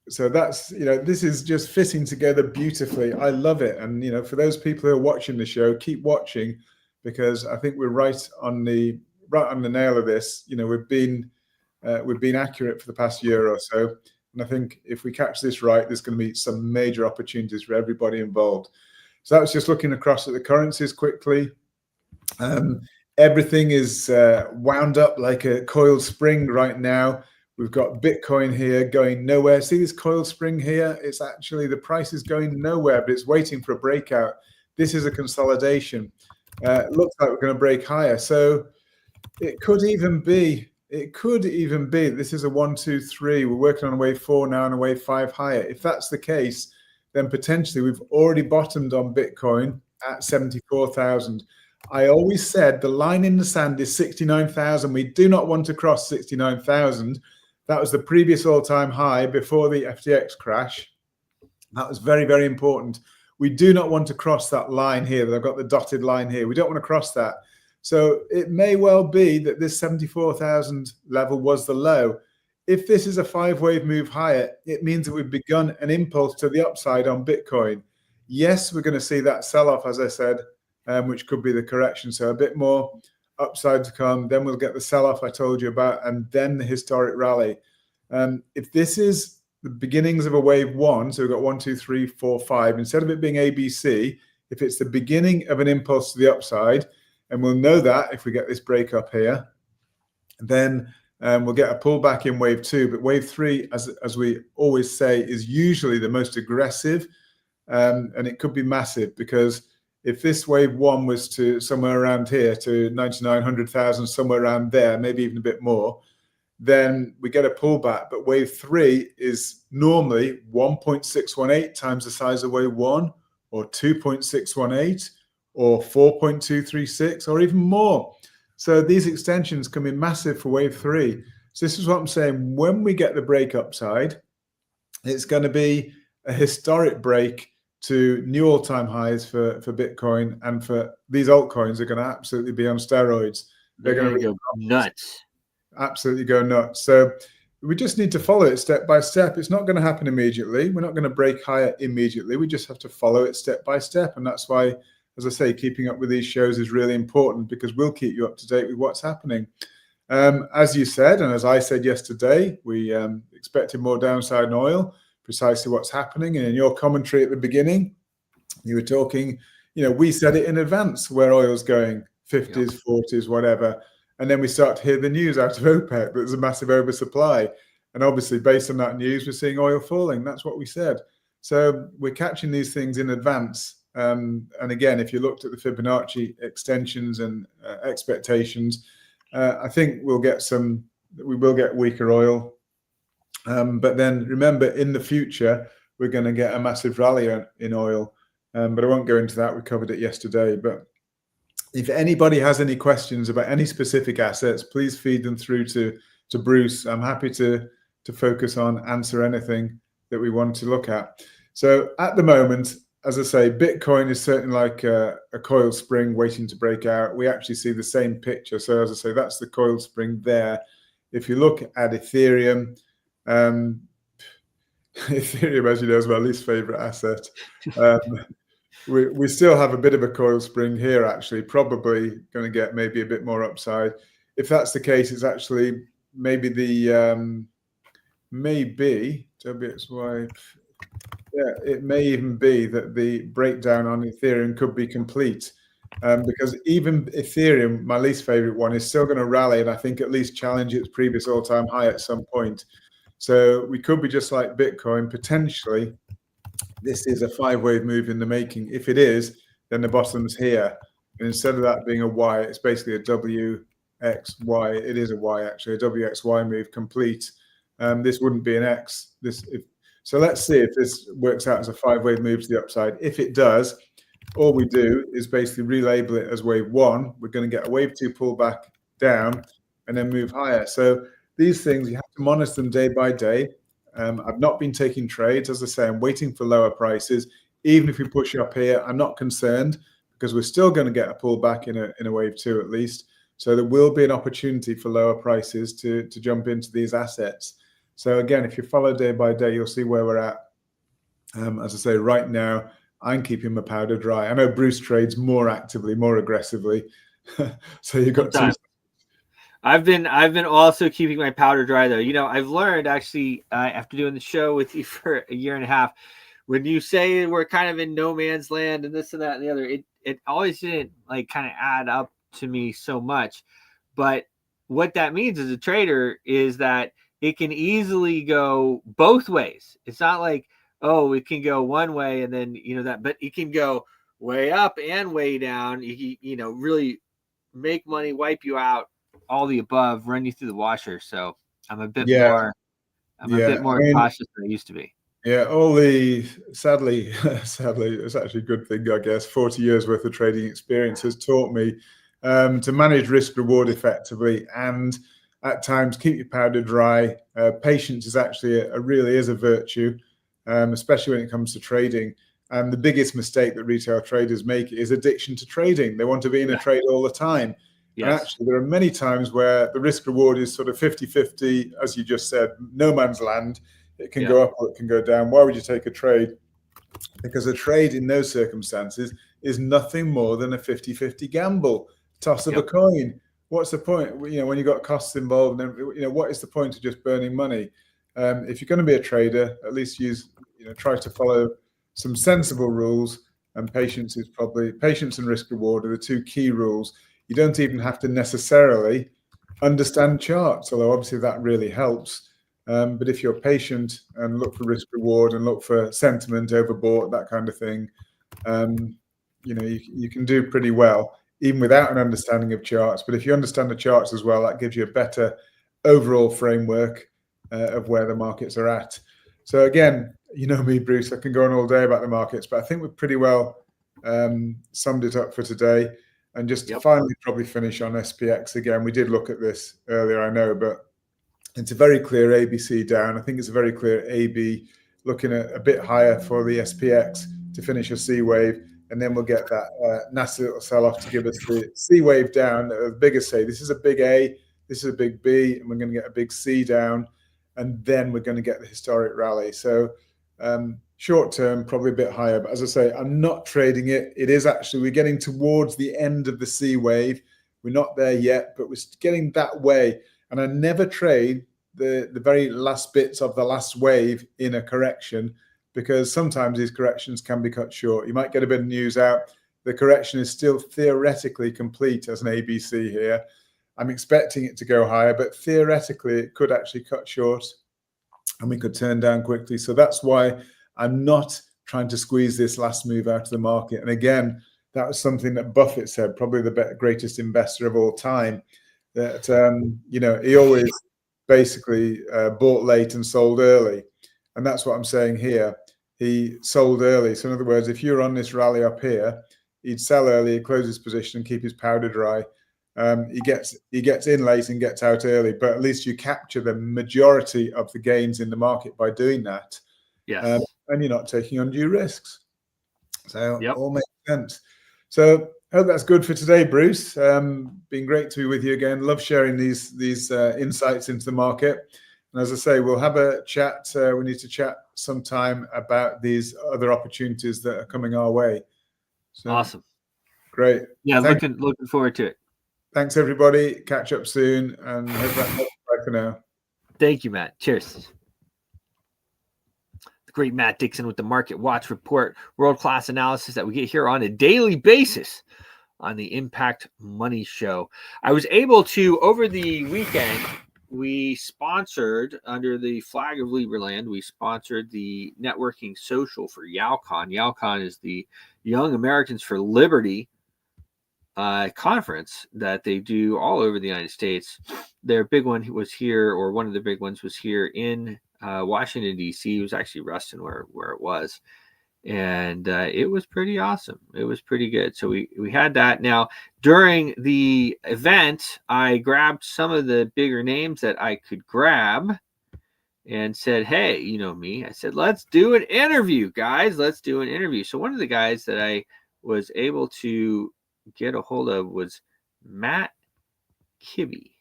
So that's, this is just fitting together beautifully. I love it. And, for those people who are watching the show, keep watching, because I think we're right on the nail of this. We've been accurate for the past year or so. And I think if we catch this right, there's going to be some major opportunities for everybody involved. So that was just looking across at the currencies quickly. Everything is wound up like a coiled spring right now. We've got Bitcoin here going nowhere. See this coiled spring here? It's actually, the price is going nowhere, but it's waiting for a breakout. This is a consolidation. It looks like we're going to break higher. So it could even be this is a 1, 2, 3. We're working on a wave 4 now and a wave 5 higher. If that's the case, then potentially we've already bottomed on Bitcoin at 74,000. I always said the line in the sand is 69,000. We do not want to cross 69,000. That was the previous all-time high before the FTX crash. That was very, very important. We do not want to cross that line here. That I've got the dotted line here. We don't want to cross that. So it may well be that this 74,000 level was the low. If this is a 5-wave move higher, it means that we've begun an impulse to the upside on Bitcoin. Yes, we're going to see that sell-off, as I said, which could be the correction. So a bit more upside to come. Then we'll get the sell-off I told you about, and then the historic rally. If this is the beginnings of a wave 1, so we've got 1, 2, 3, 4, 5, instead of it being ABC, if it's the beginning of an impulse to the upside, and we'll know that if we get this break up here, then we'll get a pullback in wave 2. But wave 3, as we always say, is usually the most aggressive, and it could be massive, because if this wave 1 was to somewhere around here, to 99, 100,000, somewhere around there, maybe even a bit more, then we get a pullback. But wave 3 is normally 1.618 times the size of wave 1, or 2.618, or 4.236, or even more. So these extensions can be massive for wave 3. So this is what I'm saying. When we get the break upside, it's going to be a historic break to new all-time highs for Bitcoin, and for these altcoins are going to absolutely be on steroids. They're going to go nuts. Absolutely go nuts. So we just need to follow it step by step. It's not going to happen immediately. We're not going to break higher immediately. We just have to follow it step by step. And that's why, as I say, keeping up with these shows is really important, because we'll keep you up to date with what's happening. As you said, and as I said yesterday, we expected more downside in oil. precisely what's happening. And in your commentary at the beginning, you were talking, we said it in advance where oil's going, 50s, 40s, whatever. And then we start to hear the news out of OPEC that there's a massive oversupply. And obviously, based on that news, we're seeing oil falling. That's what we said. So we're catching these things in advance. And again, if you looked at the Fibonacci extensions and expectations, I think we will get weaker oil. But then remember, in the future, we're going to get a massive rally in oil. But I won't go into that. We covered it yesterday. But if anybody has any questions about any specific assets, please feed them through to Bruce. I'm happy to focus on, answer anything that we want to look at. So at the moment, as I say, Bitcoin is certainly like a coiled spring waiting to break out. We actually see the same picture. So as I say, that's the coiled spring there. If you look at Ethereum, Ethereum, as you know, is my least favorite asset. We still have a bit of a coil spring here, actually, probably going to get maybe a bit more upside. If that's the case, it's actually maybe WXY. Yeah, it may even be that the breakdown on Ethereum could be complete, because even Ethereum, my least favorite one, is still going to rally and I think at least challenge its previous all-time high at some point. So we could be just like Bitcoin, potentially. This is a 5-wave move in the making. If it is, then the bottom's here. And instead of that being a Y, it's basically a WXY. It is a Y, actually, a WXY move complete. This wouldn't be an X. So let's see if this works out as a 5-wave move to the upside. If it does, all we do is basically relabel it as wave 1. We're going to get a wave 2 pullback down and then move higher. So these things, you have to monitor them day by day. I've not been taking trades. As I say, I'm waiting for lower prices. Even if we push up here, I'm not concerned because we're still going to get a pullback in a wave 2 at least. So there will be an opportunity for lower prices to jump into these assets. So again, if you follow day by day, you'll see where we're at. As I say, right now, I'm keeping my powder dry. I know Bruce trades more actively, more aggressively. So you've got two. I've been also keeping my powder dry, though. I've learned actually after doing the show with you for a year and a half, when you say we're kind of in no man's land and this and that and the other, it always didn't kind of add up to me so much. But what that means as a trader is that it can easily go both ways. It's not like, oh, it can go one way and then, but it can go way up and way down. You really make money, wipe you out, all the above, run you through the washer. So I'm a bit more cautious than I used to be. Yeah, sadly, it's actually a good thing, I guess. 40 years worth of trading experience has taught me to manage risk reward effectively and at times keep your powder dry. Patience is actually really is a virtue, especially when it comes to trading. And the biggest mistake that retail traders make is addiction to trading. They want to be in a trade all the time. Yes. And actually, there are many times where the risk reward is sort of 50-50, as you just said, no man's land. It can go up or it can go down. Why would you take a trade? Because a trade in those circumstances is nothing more than a 50-50 gamble, toss of a coin. What's the point? When you've got costs involved, and what is the point of just burning money? If you're going to be a trader, at least try to follow some sensible rules. And patience and risk reward are the two key rules. You don't even have to necessarily understand charts, although obviously that really helps. But if you're patient and look for risk reward and look for sentiment overbought, that kind of thing, you can do pretty well, even without an understanding of charts. But if you understand the charts as well, that gives you a better overall framework of where the markets are at. So again, you know me, Bruce, I can go on all day about the markets, but I think we've pretty well summed it up for today. And just to finally probably finish on SPX again, we did look at this earlier, I know, but it's a very clear ABC down. I think it's a very clear AB looking at a bit higher for the SPX to finish a C wave. And then we'll get that nasty little sell-off to give us the C wave down, a bigger C. This is a big A, this is a big B, and we're going to get a big C down. And then we're going to get the historic rally. So short term, probably a bit higher. But as I say, I'm not trading it. It is actually, we're getting towards the end of the C wave. We're not there yet, but we're getting that way. And I never trade the very last bits of the last wave in a correction, because sometimes these corrections can be cut short. You might get a bit of news out. The correction is still theoretically complete as an ABC here. I'm expecting it to go higher, but theoretically it could actually cut short and we could turn down quickly. So that's why I'm not trying to squeeze this last move out of the market. And again, that was something that Buffett said, probably the greatest investor of all time, that, he always basically bought late and sold early. And that's what I'm saying here. He sold early. So in other words, if you're on this rally up here, he'd sell early, close his position and keep his powder dry. He gets in late and gets out early, but at least you capture the majority of the gains in the market by doing that. Yes. And you're not taking undue risks. So yep. All makes sense. So I hope that's good for today, Bruce. Been great to be with you again. Love sharing these insights into the market. And as I say, we'll have a chat. We need to chat sometime about these other opportunities that are coming our way. So, awesome. Great. Yeah, looking forward to it. Thanks, everybody. Catch up soon, and hope that's bye for now. Thank you, Matt. Cheers. The great Matt Dixon with the Market Watch Report, world-class analysis that we get here on a daily basis on the Impact Money Show. I was able to, over the weekend, we sponsored, under the flag of Liberland, we sponsored the networking social for YALCON. YALCON is the Young Americans for Liberty conference that they do all over the United States. Their big one was here, or one of the big ones was here in Washington, D.C. It was actually Ruston where it was. And it was pretty awesome. It was pretty good. So we had that. Now, during the event, I grabbed some of the bigger names that I could grab and said, hey, you know me. I said, let's do an interview, guys. Let's do an interview. So one of the guys that I was able to get a hold of was Matt Kibbe.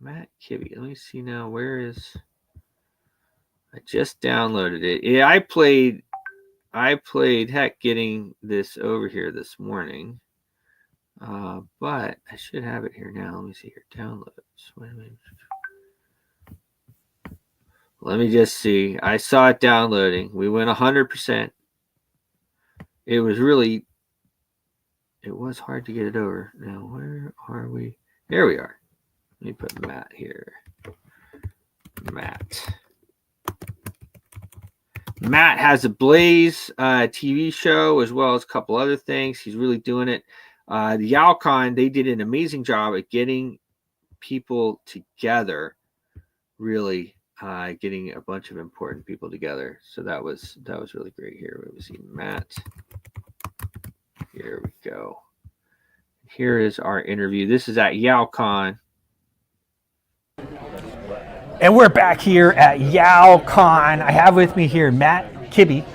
Matt Kibbe. Let me see now. Where is... I just downloaded it. Yeah, I played heck getting this over here this morning, but I should have it here now. Let me see here. Downloads. Wait a minute. Let me just see. I saw it downloading. We went 100%. It was hard to get it over. Now, where are we? There we are. Let me put Matt here. Matt has a Blaze TV show as well as a couple other things. He's really doing it. The YALCON, they did an amazing job at getting people together, really getting a bunch of important people together. So that was really great. Here we see Matt. Here we go. Here is our interview. This is at YALCON. And we're back here at YALCON. I have with me here Matt Kibbe.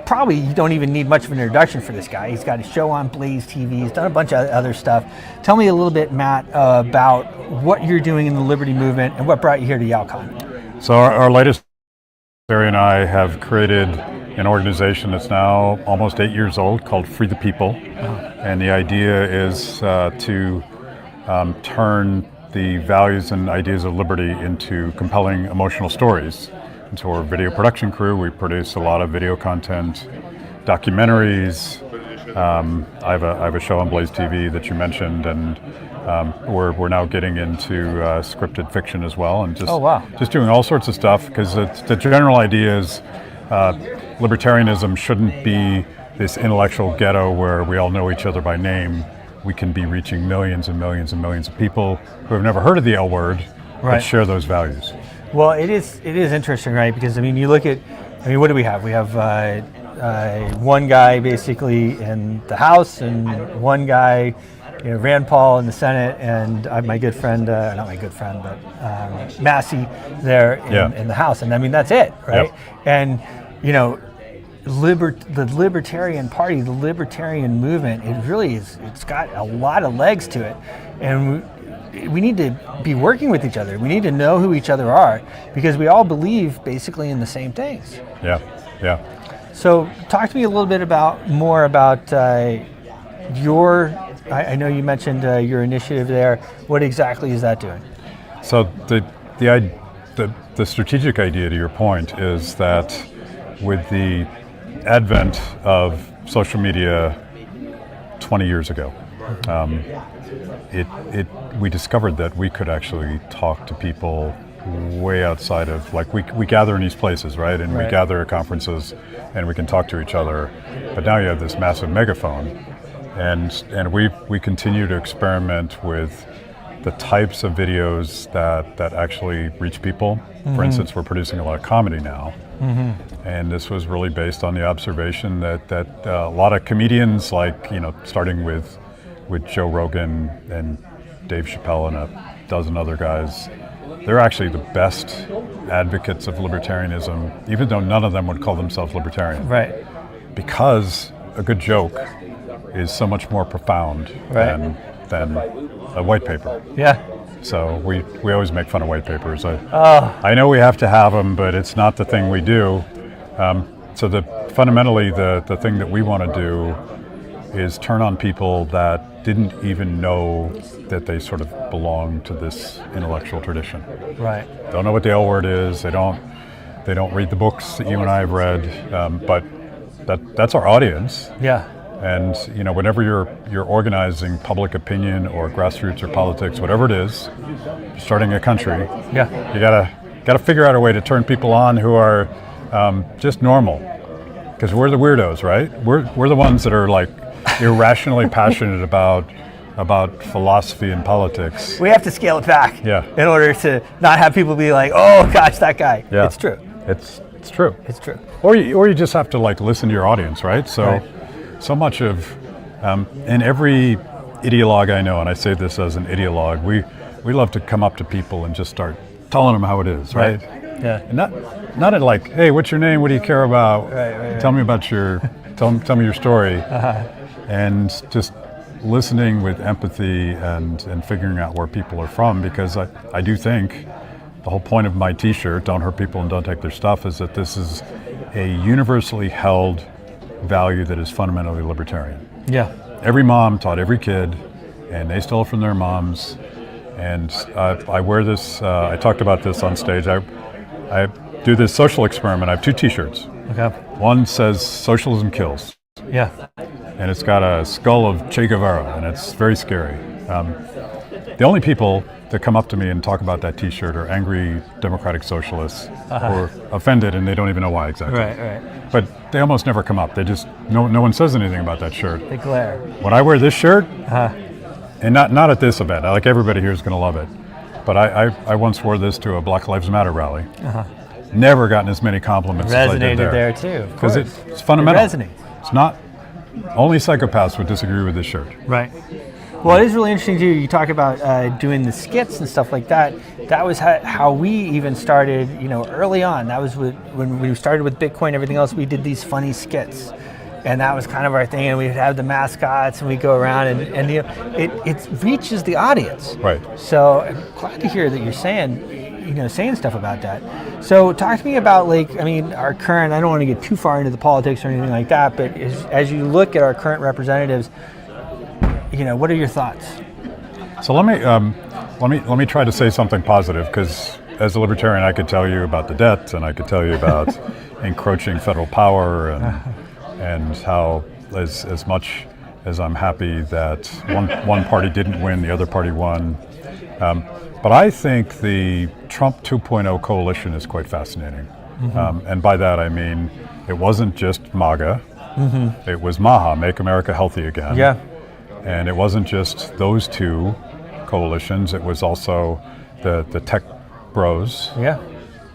Probably you don't even need much of an introduction for this guy. He's got a show on Blaze TV. He's done a bunch of other stuff. Tell me a little bit, Matt, about what you're doing in the Liberty Movement and what brought you here to YALCON. So our latest, Barry and I have created an organization that's now almost 8 years old called Free the People. And the idea is to turn the values and ideas of liberty into compelling emotional stories. And so we're a video production crew. We produce a lot of video content, documentaries. I have a show on Blaze TV that you mentioned, and we're now getting into scripted fiction as well, and just doing all sorts of stuff, because the general idea is libertarianism shouldn't be this intellectual ghetto where we all know each other by name. We can be reaching millions and millions and millions of people who have never heard of the L word, but share those values. Well, it is interesting, right? Because you look at, what do we have? We have one guy basically in the House, and one guy, Rand Paul in the Senate, and my good friend, not my good friend, but Massey there in the House, and that's it, right? Yep. And the Libertarian Party, the Libertarian movement, it's got a lot of legs to it, and we need to be working with each other. We need to know who each other are, because we all believe basically in the same things. Yeah. So talk to me a little bit more about your, I know you mentioned your initiative there. What exactly is that doing? So the strategic idea, to your point, is that with the advent of social media 20 years ago, we discovered that we could actually talk to people way outside of, like, we gather in these places, right? And we gather at conferences and we can talk to each other. But now you have this massive megaphone, and we continue to experiment with the types of videos that actually reach people. For instance, we're producing a lot of comedy now. And this was really based on the observation that a lot of comedians, like, starting with Joe Rogan and Dave Chappelle and a dozen other guys, they're actually the best advocates of libertarianism, even though none of them would call themselves libertarian. Right. Because a good joke is so much more profound than a white paper. Yeah. So we always make fun of white papers. I know we have to have them, but it's not the thing we do. So fundamentally the thing that we want to do is turn on people that didn't even know that they sort of belong to this intellectual tradition. Right. Don't know what the L word is. They don't read the books that you and I have read. But that's our audience. Yeah. And whenever you're organizing public opinion or grassroots or politics, whatever it is, starting a country, you gotta figure out a way to turn people on who are just normal, because we're the weirdos, right? We're the ones that are like irrationally passionate about philosophy and politics. We have to scale it back. Yeah. In order to not have people be like, oh gosh, that guy. Yeah. It's true. It's true. It's true. Or you just have to listen to your audience, right? So much of, in every ideologue I know, and I say this as an ideologue, we love to come up to people and just start telling them how it is, right? Yeah. And not at like, hey, what's your name? What do you care about? Right. Tell me about tell me your story. And just listening with empathy and figuring out where people are from, because I do think the whole point of my t-shirt, don't hurt people and don't take their stuff, is that this is a universally held value that is fundamentally libertarian. Yeah. Every mom taught every kid, and they stole from their moms. And I wear this, I talked about this on stage, I do this social experiment. I have two t-shirts. Okay. One says socialism kills. Yeah. And it's got a skull of Che Guevara, and it's very scary. The only people that come up to me and talk about that t-shirt are angry democratic socialists who are offended, and they don't even know why exactly. Right. But they almost never come up. They just, no one says anything about that shirt. They glare. When I wear this shirt, and not at this event, like everybody here is going to love it, but I once wore this to a Black Lives Matter rally. Never gotten as many compliments as I did Resonated there too. Because it's fundamental. It resonates. It's not, only psychopaths would disagree with this shirt. Right. Well, it is really interesting too. You talk about doing the skits and stuff like that. That was how we even started, early on. That was when we started with Bitcoin and everything else. We did these funny skits, and that was kind of our thing. And we'd have the mascots, and we go around, and it reaches the audience. Right. So I'm glad to hear that you're saying stuff about that. So talk to me about our current. I don't want to get too far into the politics or anything like that, but as you look at our current representatives, what are your thoughts? So let me try to say something positive, because as a libertarian, I could tell you about the debt, and I could tell you about encroaching federal power, and how as much as I'm happy that one party didn't win, the other party won. But I think the Trump 2.0 coalition is quite fascinating. And by that I mean it wasn't just MAGA, it was MAHA, Make America Healthy Again. Yeah. And it wasn't just those two coalitions, it was also the tech bros,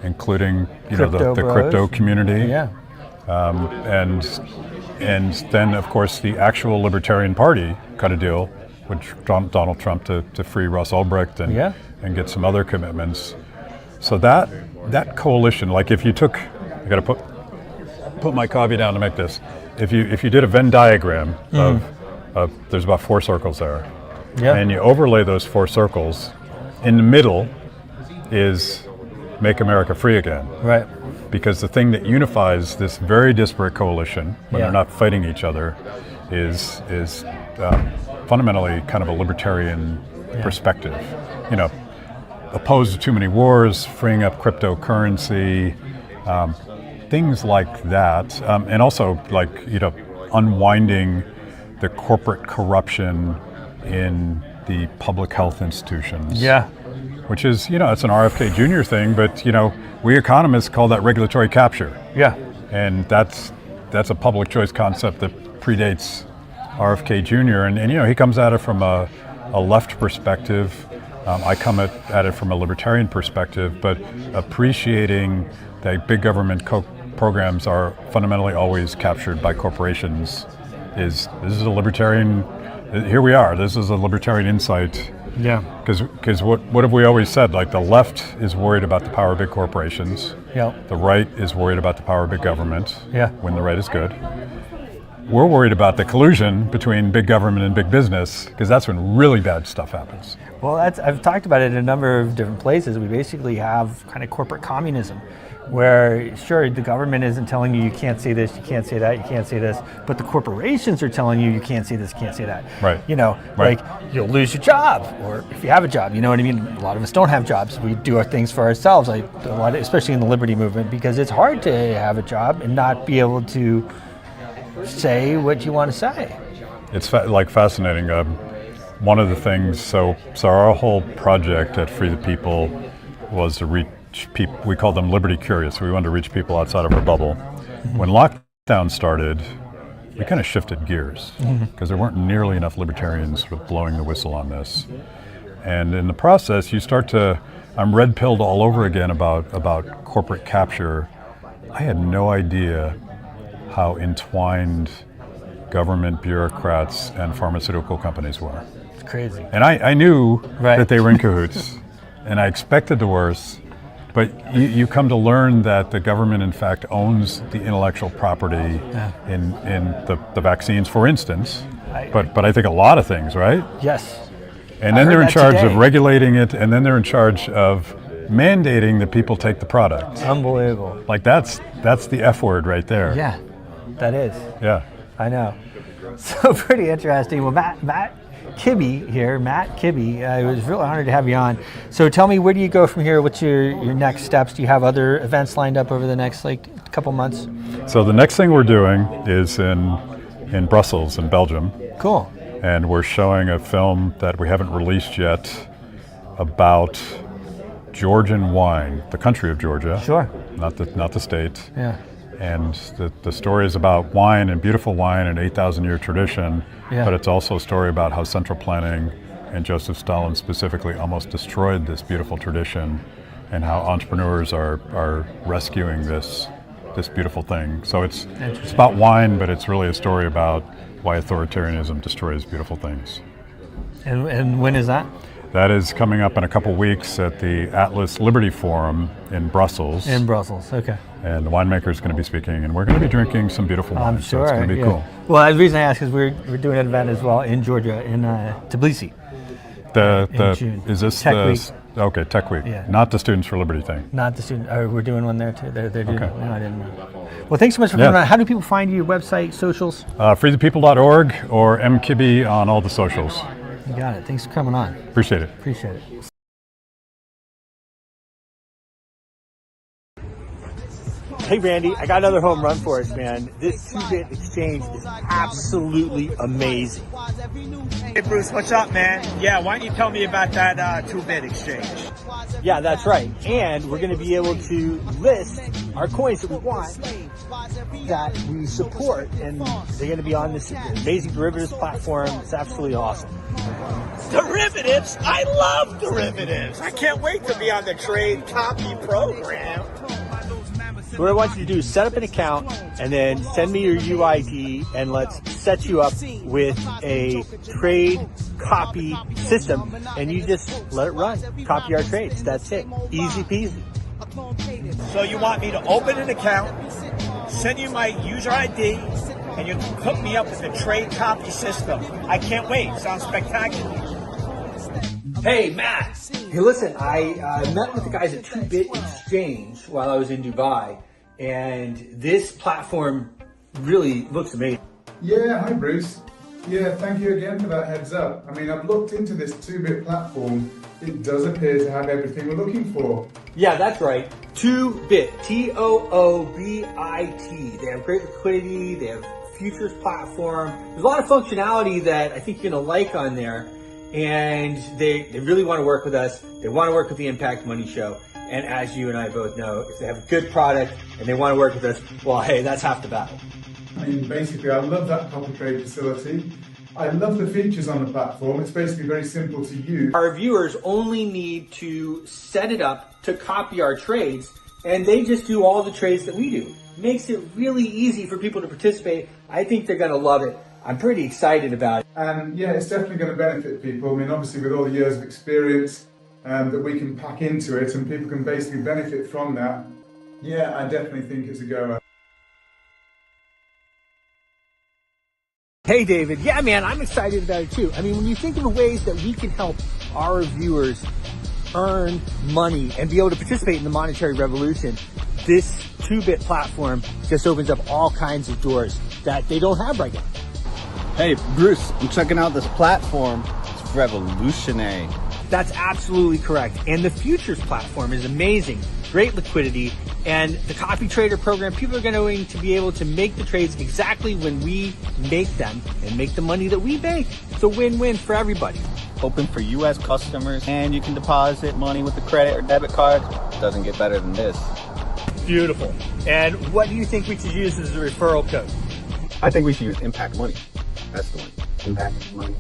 including the crypto community. Yeah. And then of course the actual Libertarian Party cut a deal with Donald Trump to free Russ Ulbricht and get some other commitments. So that coalition, like if you took, I got to put my coffee down to make this. If you did a Venn diagram of there's about 4 circles there, and you overlay those 4 circles, in the middle is Make America Free Again. Right. Because the thing that unifies this very disparate coalition, when they're not fighting each other, is fundamentally kind of a libertarian perspective. opposed to too many wars, freeing up cryptocurrency, things like that, and also like unwinding the corporate corruption in the public health institutions. Yeah. Which is, it's an RFK Jr. thing, but we economists call that regulatory capture. Yeah. And that's a public choice concept that predates RFK Jr. And he comes at it from a left perspective. I come at it from a libertarian perspective, but appreciating that big government programs are fundamentally always captured by corporations this is a libertarian. Here we are. This is a libertarian insight. Yeah. Because what have we always said? Like the left is worried about the power of big corporations. Yeah. The right is worried about the power of big government. Yeah. When the right is good. We're worried about the collusion between big government and big business, because that's when really bad stuff happens. Well, I've talked about it in a number of different places. We basically have kind of corporate communism, where sure, the government isn't telling you can't say this, you can't say that, you can't say this, but the corporations are telling you can't say this, can't say that. Right. Like you'll lose your job, or if you have a job, you know what I mean? A lot of us don't have jobs. We do our things for ourselves, especially in the liberty movement, because it's hard to have a job and not be able to say what you want to say. It's fascinating. One of the things, so our whole project at Free the People was to reach people. We call them liberty curious. We wanted to reach people outside of our bubble. Mm-hmm. When lockdown started, we kind of shifted gears because there weren't nearly enough libertarians sort of blowing the whistle on this. And in the process, I'm red pilled all over again about corporate capture. I had no idea how entwined government bureaucrats and pharmaceutical companies were. It's crazy. And I knew that they were in cahoots, and I expected the worst, but you come to learn that the government in fact owns the intellectual property in the vaccines, for instance, but I think a lot of things, right? Yes. And then they're in charge of regulating it, and then they're in charge of mandating that people take the product. Unbelievable. Like that's the F word right there. Yeah, that is. Yeah. I know. So pretty interesting. Well, Matt Kibbe here, it was really honored to have you on. So tell me, where do you go from here? What's your next steps? Do you have other events lined up over the next couple months? So the next thing we're doing is in Brussels, in Belgium. Cool. And we're showing a film that we haven't released yet about Georgian wine, the country of Georgia. Sure. Not the state. Yeah. And the story is about wine and beautiful wine, an 8,000-year tradition, but it's also a story about how central planning and Joseph Stalin specifically almost destroyed this beautiful tradition, and how entrepreneurs are rescuing this beautiful thing. So it's about wine, but it's really a story about why authoritarianism destroys beautiful things. And when is that? That is coming up in a couple weeks at the Atlas Liberty Forum in Brussels. In Brussels, okay. And the winemaker is going to be speaking, and we're going to be drinking some beautiful wine. I'm sure. So it's going to be cool. Well, the reason I ask is we're doing an event as well in Georgia, in Tbilisi. In June. Is this Tech Week? Okay, Tech Week. Yeah. Not the Students for Liberty thing. Not the student. We're doing one there too. They're doing. Okay. No, I didn't know. Well, thanks so much for coming on. How do people find you? Website, socials? freethepeople.org or mkibbe on all the socials. You got it. Thanks for coming on. Appreciate it. Appreciate it. Hey Randy, I got another home run for us, man. This 2-bit exchange is absolutely amazing. Hey Bruce, what's up, man? Yeah, why don't you tell me about that 2-bit exchange? Yeah, that's right. And we're going to be able to list our coins that we want, that we support, and they're going to be on this amazing derivatives platform. It's absolutely awesome. Derivatives? I love derivatives. I can't wait to be on the trade copy program. What I want you to do is set up an account and then send me your UID, and let's set you up with a trade copy system, and you just let it run. Copy our trades. That's it. Easy peasy. So you want me to open an account, send you my user ID, and you hook me up with the trade copy system. I can't wait. Sounds spectacular. Hey, Matt. Hey, listen, I met with the guys at 2-Bit Exchange while I was in Dubai, and this platform really looks amazing. Yeah, hi Bruce. Yeah, thank you again for that heads up. I mean, I've looked into this 2-bit platform it does appear to have everything we're looking for. Yeah, that's right. 2bit, T-O-O-B-I-T. They have great liquidity. They have futures platform. There's a lot of functionality that I think you're gonna like on there, and they really want to work with us. They want to work with the Impact Money Show. And as you and I both know, if they have a good product and they want to work with us, well, hey, that's half the battle. I mean, basically, I love that copy trade facility. I love the features on the platform. It's basically very simple to use. Our viewers only need to set it up to copy our trades, and they just do all the trades that we do. Makes it really easy for people to participate. I think they're going to love it. I'm pretty excited about it. And yeah, it's definitely going to benefit people. I mean, obviously, with all the years of experience that we can pack into it, and people can basically benefit from that. Yeah, I definitely think it's a goer. Hey, David. Yeah, man, I'm excited about it too. I mean, when you think of the ways that we can help our viewers earn money and be able to participate in the monetary revolution, this 2bit platform just opens up all kinds of doors that they don't have right now. Hey, Bruce, I'm checking out this platform. It's revolutionary. That's absolutely correct. And the futures platform is amazing. Great liquidity. And the copy trader program, people are going to be able to make the trades exactly when we make them and make the money that we make. It's a win-win for everybody. Open for U.S. customers, and you can deposit money with a credit or debit card. Doesn't get better than this. Beautiful. And what do you think we should use as a referral code? I think we should use Impact Money. That's the one. Impact Money.